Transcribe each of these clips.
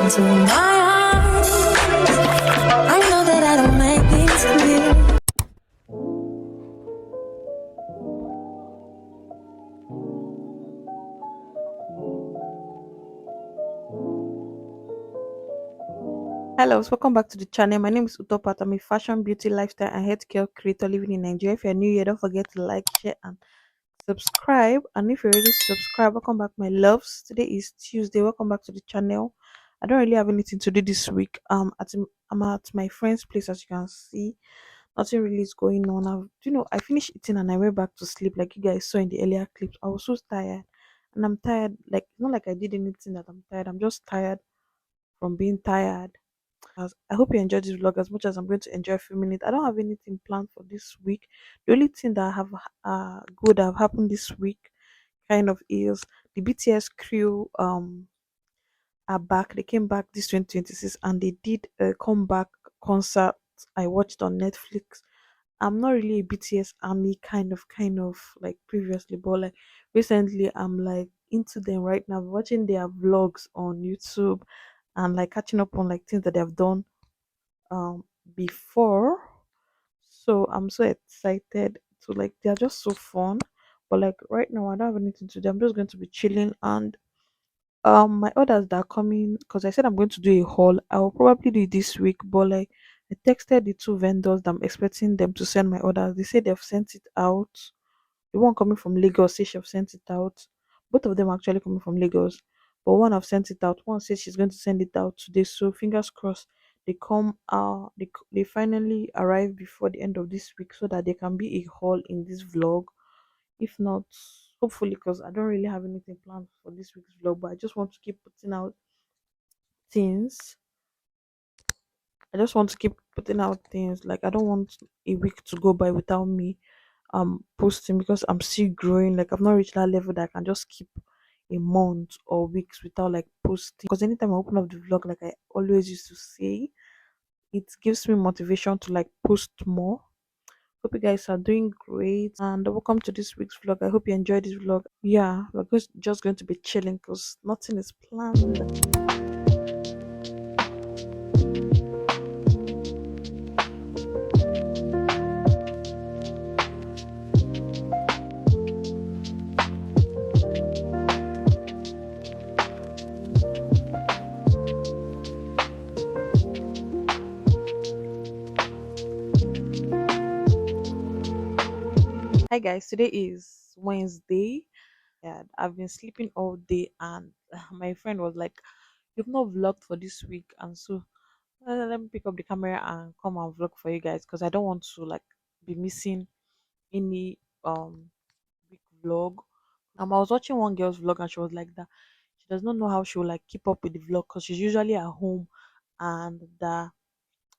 into my eyes. I know that I don't make things clear. Hello, so welcome back to the channel. My name is Utopat. I'm a fashion, beauty, lifestyle, and healthcare creator living in Nigeria. If you're new here, don't forget to like, share, and subscribe. And if you're already subscribed, welcome back, my loves. Today is Tuesday. Welcome back to the channel. I don't really have anything to do this week. I'm at my friend's place, as you can see. Nothing really is going on. I finished eating and I went back to sleep, like you guys saw in the earlier clips. I was so tired, and I'm tired. Like it's not like I did anything that I'm tired. I'm just tired from being tired. I hope you enjoyed this vlog as much as I'm going to enjoy filming it. I don't have anything planned for this week. The only thing that I have good that have happened this week kind of is the BTS crew are back. They came back this 2026 and they did a comeback concert I watched on Netflix. I'm not really a BTS army kind of like previously, but like recently I'm like into them right now, watching their vlogs on YouTube and like catching up on like things that they have done um before. So I'm so excited to like they're just so fun. But like right now I don't have anything to do. I'm just going to be chilling and my orders that are coming because I said I'm going to do a haul. I will probably do it this week, but like I texted the two vendors that I'm expecting them to send my orders. They said they've sent it out. The one coming from Lagos says she've sent it out. Both of them are actually coming from Lagos, but one have sent it out. One says she's going to send it out today. So fingers crossed they come they finally arrive before the end of this week so that there can be a haul in this vlog. If not, hopefully, because I don't really have anything planned for this week's vlog, but I just want to keep putting out things. I just want to keep putting out things. Like I don't want a week to go by without me posting because I'm still growing. Like I've not reached that level that I can just keep a month or weeks without like posting. Because anytime I open up the vlog, like I always used to say, it gives me motivation to like post more. Hope you guys are doing great and welcome to this week's vlog. I hope you enjoyed this vlog. Yeah, just going to be chilling because nothing is planned. Hi guys, today is Wednesday. Yeah, I've been sleeping all day and my friend was like, "You've not vlogged for this week," and so let me pick up the camera and come and vlog for you guys because I don't want to like be missing any week vlog. I was watching one girl's vlog and she was like that she does not know how she will like keep up with the vlog because she's usually at home and that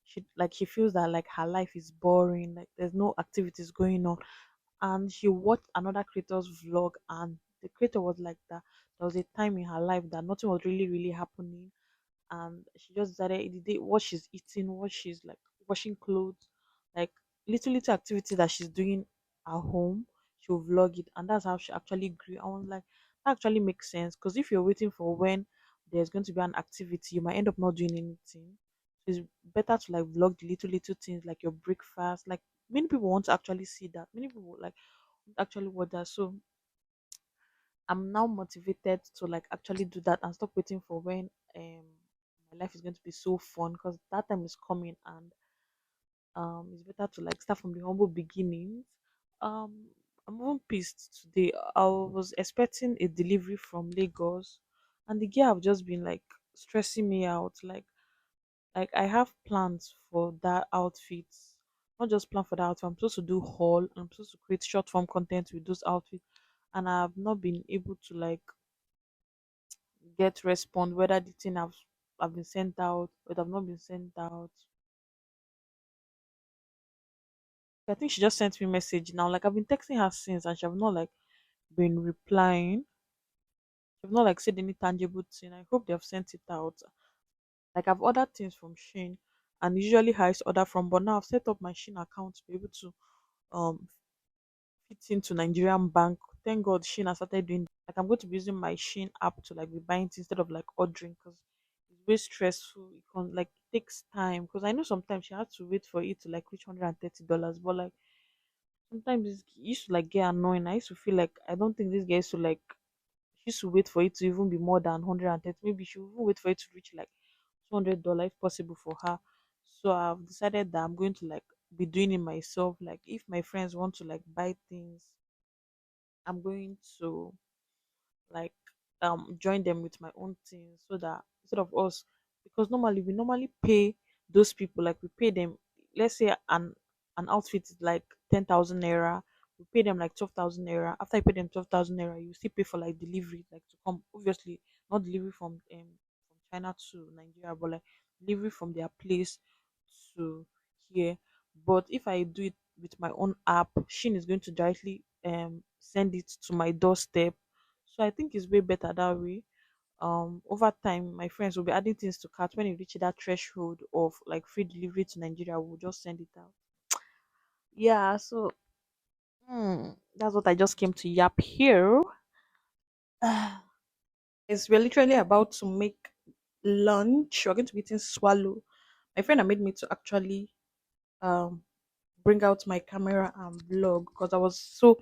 she feels that like her life is boring, like there's no activities going on. And she watched another creator's vlog and the creator was like that there was a time in her life that nothing was really happening, and she just decided the day what she's eating, what she's like washing clothes, like little activity that she's doing at home, she'll vlog it, and that's how she actually grew. I was like, that actually makes sense because if you're waiting for when there's going to be an activity, you might end up not doing anything. It's better to like vlog the little things like your breakfast. Like many people want to actually see that. Many people like actually watch that. So I'm now motivated to like actually do that and stop waiting for when my life is going to be so fun because that time is coming, and it's better to like start from the humble beginnings. Um I'm even pissed today. I was expecting a delivery from Lagos and the girl have just been like stressing me out. Like I have plans for that outfit. Not just plan for that outfit. I'm supposed to do haul. I'm supposed to create short form content with those outfits, and I've not been able to like get respond whether the thing have been sent out, but have not been sent out. I think she just sent me message now. Like I've been texting her since, and she have not like been replying. She have not like said any tangible thing. I hope they have sent it out. Like I've ordered things from Shein, and usually I order from, but now I've set up my Shein account to be able to um fit into Nigerian bank. Thank God Shein has started doing like I'm going to be using my Shein app to like be buying things instead of like ordering because way stressful. It can like takes time because I know sometimes she had to wait for it to like reach $130, but like sometimes it used to like get annoying. I used to feel like I don't think this guy used to like she used to wait for it to even be more than 130. Maybe she would even wait for it to reach like $200 if possible for her. So I've decided that I'm going to like be doing it myself. Like if my friends want to like buy things, I'm going to like join them with my own things so that instead of us, because normally we normally pay those people, like we pay them, let's say an outfit is like 10,000 naira, we pay them like 12,000 naira. After you pay them 12,000 naira, you still pay for like delivery, like to come, obviously not delivery from China to Nigeria, but like delivery from their place to here. But if I do it with my own app, Shin is going to directly send it to my doorstep. So I think it's way better that way. Over time, my friends will be adding things to cart. When you reach that threshold of like free delivery to Nigeria, we'll just send it out. Yeah, so that's what I just came to yap here. It's we're literally about to make lunch. We're going to be eating swallow. My friend had made me to actually um bring out my camera and vlog because I was so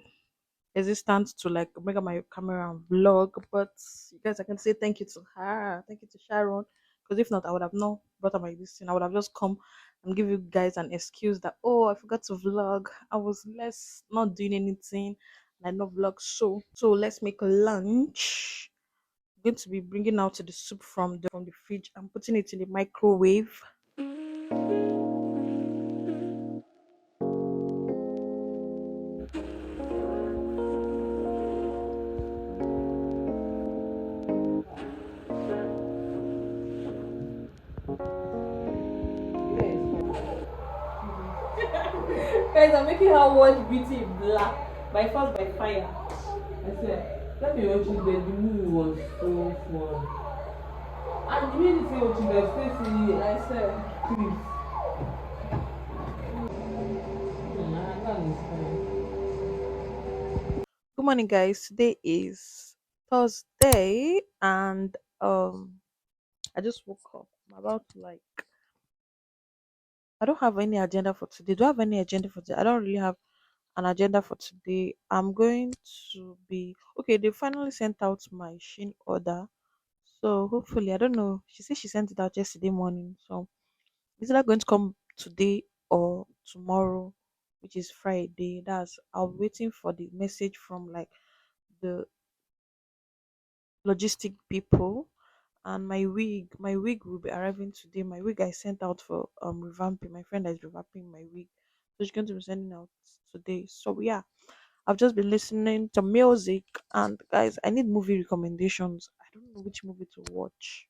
hesitant to like bring up my camera and vlog. But you guys, I can say thank you to her, thank you to Sharon, because if not, I would have not brought up my this thing. I would have just come and give you guys an excuse that oh, I forgot to vlog. I was less not doing anything, and I not vlog. So let's make lunch. I'm going to be bringing out the soup from the fridge and putting it in the microwave. Guys, I'm making her watch Beauty in Black by force by fire. I said, let me watch it. The movie was so fun. And the way you say watching the Stacy, I said. please. That is fine. Good morning, guys. Today is Thursday, and I just woke up. I'm about to like. I don't have any agenda for today. Do I have any agenda for today? I don't really have an agenda for today. I'm going to be okay. They finally sent out my Shin order, so hopefully, I don't know. She said she sent it out yesterday morning, so is that going to come today or tomorrow, which is Friday? That's I'm waiting for the message from like the logistic people. And my wig will be arriving today. My wig I sent out for revamping. My friend is revamping my wig, so she's going to be sending out today. So yeah, I've just been listening to music. And guys, I need movie recommendations. I don't know which movie to watch.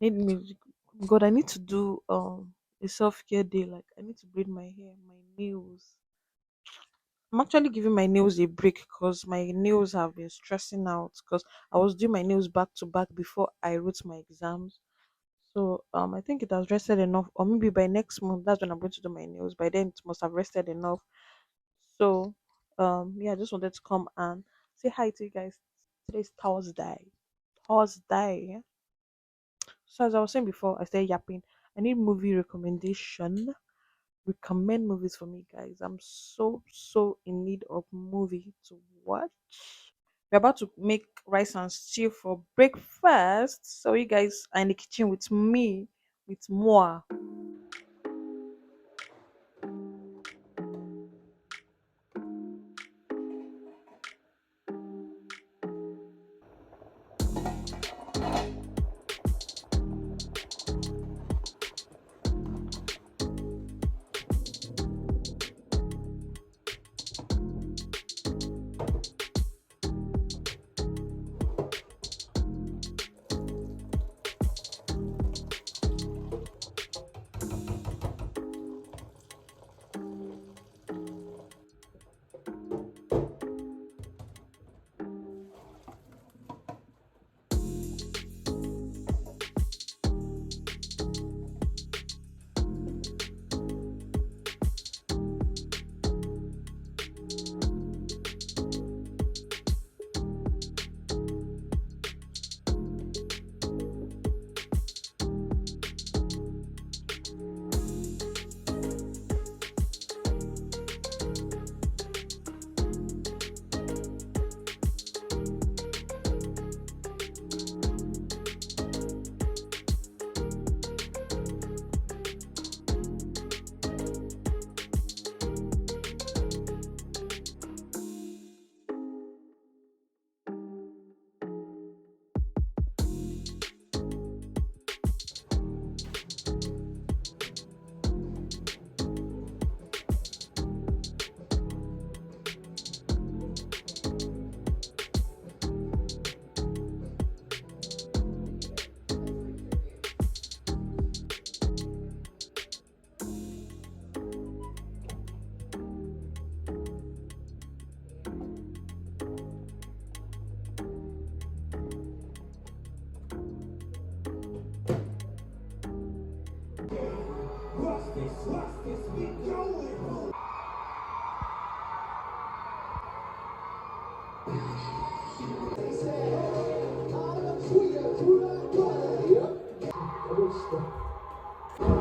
Need music. God, I need to do a self-care day. Like I need to braid my hair, my nails. I'm actually giving my nails a break because my nails have been stressing out because I was doing my nails back to back before I wrote my exams. So I think it has rested enough, or maybe by next month that's when I'm going to do my nails. By then it must have rested enough. So yeah, I just wanted to come and say hi to you guys. Today's Thursday. Thursday. So as I was saying before, I started yapping. I need movie recommendation. Recommend movies for me, guys. I'm so in need of movie to watch. We're about to make rice and stew for breakfast. So you guys are in the kitchen with me, with more.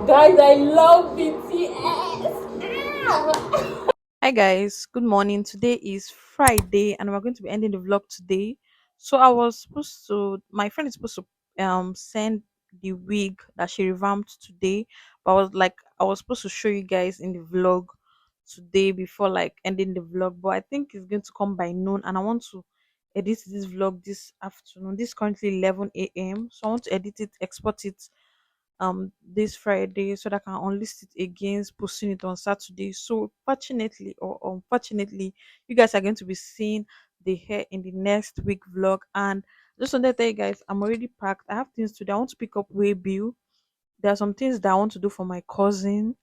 Guys, I love BTS. Hi guys, good morning. Today is Friday and we're going to be ending the vlog today. So I was supposed to my friend is supposed to send the wig that she revamped today, but I was supposed to show you guys in the vlog today before like ending the vlog, but I think it's going to come by noon and I want to edit this vlog this afternoon. This is currently 11 a.m. So I want to edit it, export it this Friday so that I can unlist it against posting it on Saturday. So fortunately or unfortunately, you guys are going to be seeing the hair in the next week vlog. And just wanted to tell you guys, I'm already packed. I have things to do. I want to pick up way bill. There are some things that I want to do for my cousin,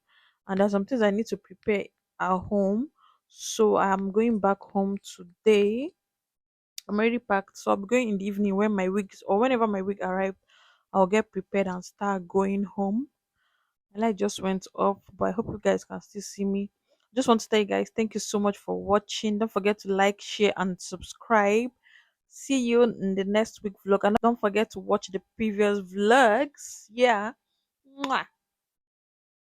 and there's some things I need to prepare at home. So I'm going back home today. I'm already packed, so I'll be going in the evening when my weeks or whenever my week arrives. I'll get prepared and start going home. My light just went off, but I hope you guys can still see me. Just want to tell you guys, thank you so much for watching. Don't forget to like, share, and subscribe. See you in the next week vlog, and don't forget to watch the previous vlogs. Yeah. Mwah.